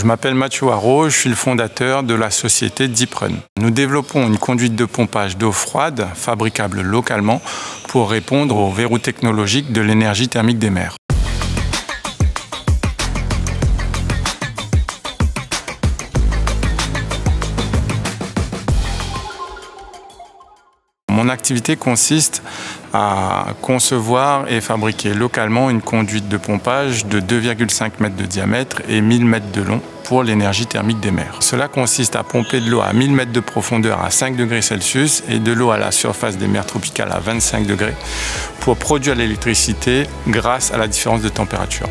Je m'appelle Mathieu Haro, je suis le fondateur de la société Deeprun. Nous développons une conduite de pompage d'eau froide fabricable localement pour répondre aux verrous technologiques de l'énergie thermique des mers. Mon activité consiste à concevoir et fabriquer localement une conduite de pompage de 2,5 mètres de diamètre et 1000 mètres de long pour l'énergie thermique des mers. Cela consiste à pomper de l'eau à 1000 mètres de profondeur à 5 degrés Celsius et de l'eau à la surface des mers tropicales à 25 degrés pour produire l'électricité grâce à la différence de température.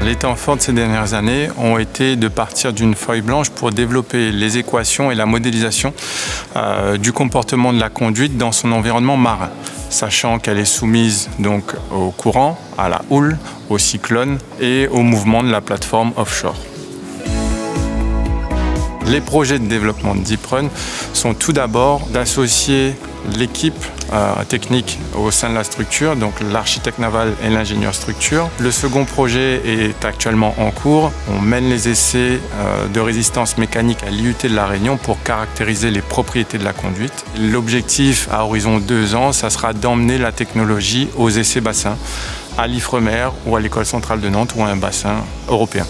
Les temps forts de ces dernières années ont été de partir d'une feuille blanche pour développer les équations et la modélisation du comportement de la conduite dans son environnement marin, sachant qu'elle est soumise donc au courant, à la houle, au cyclone et au mouvement de la plateforme offshore. Les projets de développement de Deeprun sont tout d'abord d'associer l'équipe technique au sein de la structure, donc l'architecte naval et l'ingénieur structure. Le second projet est actuellement en cours. On mène les essais de résistance mécanique à l'IUT de La Réunion pour caractériser les propriétés de la conduite. L'objectif à horizon 2 ans, ça sera d'emmener la technologie aux essais bassins, à l'Ifremer ou à l'École centrale de Nantes ou à un bassin européen.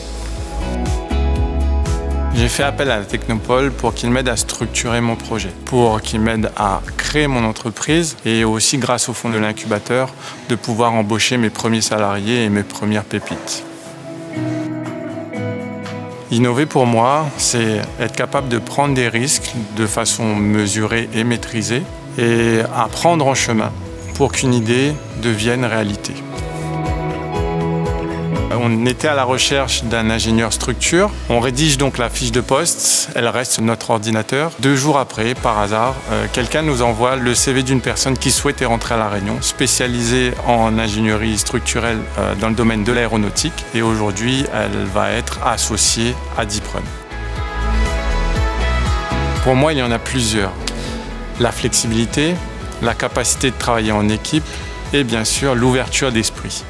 J'ai fait appel à la Technopole pour qu'il m'aide à structurer mon projet, pour qu'il m'aide à créer mon entreprise et aussi grâce au fonds de l'incubateur de pouvoir embaucher mes premiers salariés et mes premières pépites. Innover pour moi, c'est être capable de prendre des risques de façon mesurée et maîtrisée et apprendre en chemin pour qu'une idée devienne réalité. On était à la recherche d'un ingénieur structure. On rédige donc la fiche de poste, elle reste sur notre ordinateur. 2 jours après, par hasard, quelqu'un nous envoie le CV d'une personne qui souhaitait rentrer à La Réunion, spécialisée en ingénierie structurelle dans le domaine de l'aéronautique. Et aujourd'hui, elle va être associée à Deeprun. Pour moi, il y en a plusieurs. La flexibilité, la capacité de travailler en équipe et bien sûr l'ouverture d'esprit.